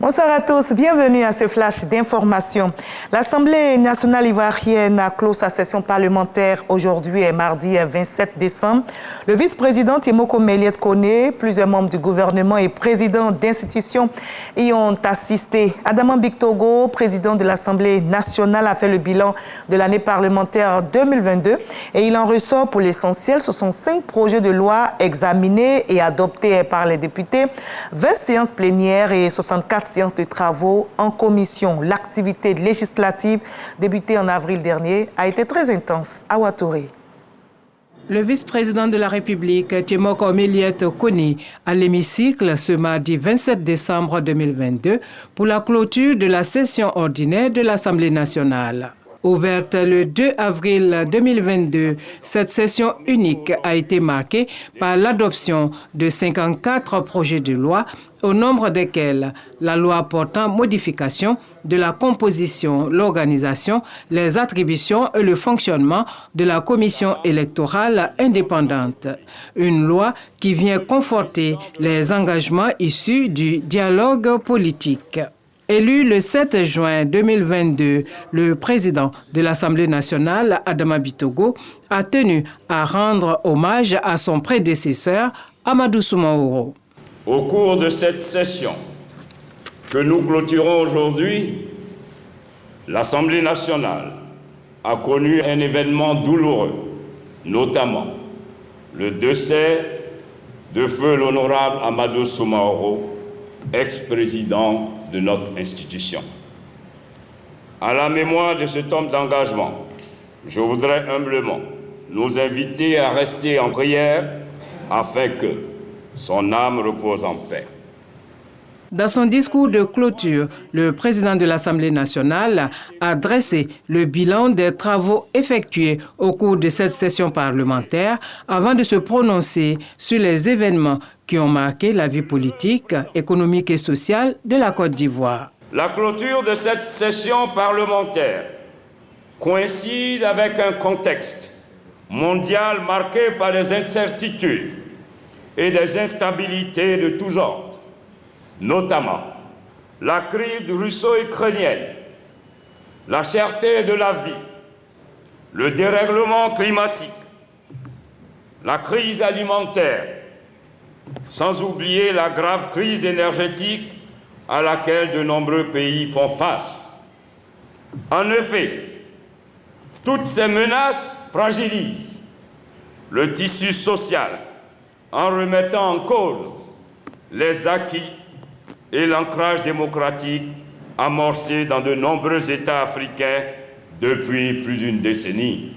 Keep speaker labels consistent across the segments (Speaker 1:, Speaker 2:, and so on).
Speaker 1: Bonsoir à tous, bienvenue à ce flash d'information. L'Assemblée nationale ivoirienne a clos sa session parlementaire aujourd'hui et mardi 27 décembre. Le vice-président Timoko Méliès Koné, plusieurs membres du gouvernement et présidents d'institutions y ont assisté. Adama Bictogo, président de l'Assemblée nationale, a fait le bilan de l'année parlementaire 2022 et il en ressort pour l'essentiel. Ce sont 5 projets de loi examinés et adoptés par les députés, 20 séances plénières et 64 séances de travaux en commission. L'activité législative débutée en avril dernier a été très intense. À Ouattoury.
Speaker 2: Le vice-président de la République, Timoko Méliès Koné, à l'hémicycle ce mardi 27 décembre 2022 pour la clôture de la session ordinaire de l'Assemblée nationale. Ouverte le 2 avril 2022, cette session unique a été marquée par l'adoption de 54 projets de loi, au nombre desquels la loi portant modification de la composition, l'organisation, les attributions et le fonctionnement de la commission électorale indépendante. Une loi qui vient conforter les engagements issus du dialogue politique. Élu le 7 juin 2022, le président de l'Assemblée nationale, Adama Bictogo, a tenu à rendre hommage à son prédécesseur, Amadou Soumaoro.
Speaker 3: Au cours de cette session que nous clôturons aujourd'hui, l'Assemblée nationale a connu un événement douloureux, notamment le décès de feu l'honorable Amadou Soumaoro, ex-président de notre institution. À la mémoire de cet homme d'engagement, je voudrais humblement nous inviter à rester en prière afin que son âme repose en paix.
Speaker 2: Dans son discours de clôture, le président de l'Assemblée nationale a dressé le bilan des travaux effectués au cours de cette session parlementaire avant de se prononcer sur les événements qui ont marqué la vie politique, économique et sociale de la Côte d'Ivoire.
Speaker 3: La clôture de cette session parlementaire coïncide avec un contexte mondial marqué par des incertitudes et des instabilités de tous ordres, notamment la crise russo-ukrainienne, la cherté de la vie, le dérèglement climatique, la crise alimentaire, sans oublier la grave crise énergétique à laquelle de nombreux pays font face. En effet, toutes ces menaces fragilisent le tissu social en remettant en cause les acquis et l'ancrage démocratique amorcé dans de nombreux États africains depuis plus d'une décennie.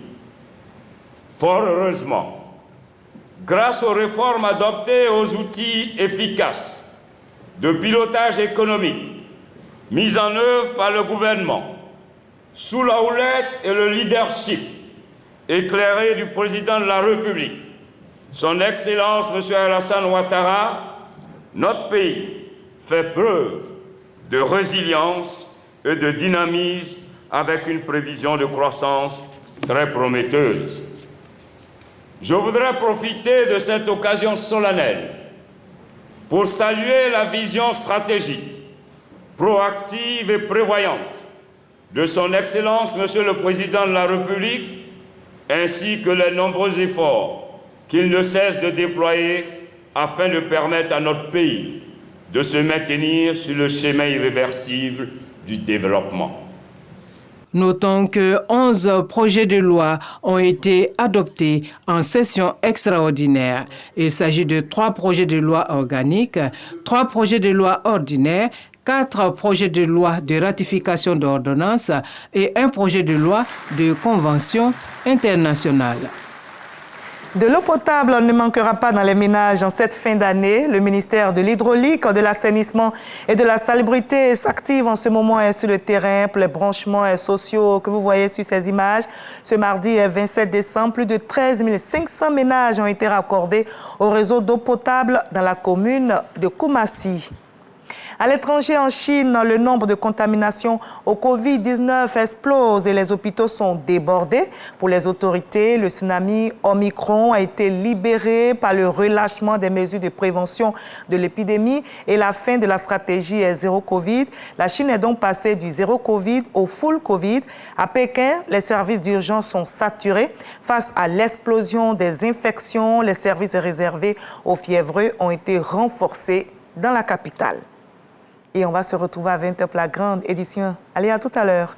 Speaker 3: Fort heureusement, grâce aux réformes adoptées et aux outils efficaces de pilotage économique mis en œuvre par le gouvernement, sous la houlette et le leadership éclairé du président de la République, Son Excellence M. Alassane Ouattara, notre pays fait preuve de résilience et de dynamisme avec une prévision de croissance très prometteuse. Je voudrais profiter de cette occasion solennelle pour saluer la vision stratégique, proactive et prévoyante de Son Excellence Monsieur le Président de la République, ainsi que les nombreux efforts qu'il ne cesse de déployer afin de permettre à notre pays de se maintenir sur le chemin irréversible du développement.
Speaker 2: Notons que 11 projets de loi ont été adoptés en session extraordinaire. Il s'agit de 3 projets de loi organiques, 3 projets de loi ordinaires, 4 projets de loi de ratification d'ordonnances et 1 projet de loi de convention internationale.
Speaker 1: De l'eau potable ne manquera pas dans les ménages en cette fin d'année. Le ministère de l'Hydraulique, de l'Assainissement et de la Salubrité s'active en ce moment sur le terrain pour les branchements sociaux que vous voyez sur ces images. Ce mardi 27 décembre, plus de 13 500 ménages ont été raccordés au réseau d'eau potable dans la commune de Koumassi. À l'étranger, en Chine, le nombre de contaminations au Covid-19 explose et les hôpitaux sont débordés. Pour les autorités, le tsunami Omicron a été libéré par le relâchement des mesures de prévention de l'épidémie et la fin de la stratégie zéro Covid. La Chine est donc passée du zéro Covid au full Covid. À Pékin, les services d'urgence sont saturés. Face à l'explosion des infections, les services réservés aux fiévreux ont été renforcés dans la capitale. Et on va se retrouver à 20h pour la grande édition. Allez, à tout à l'heure.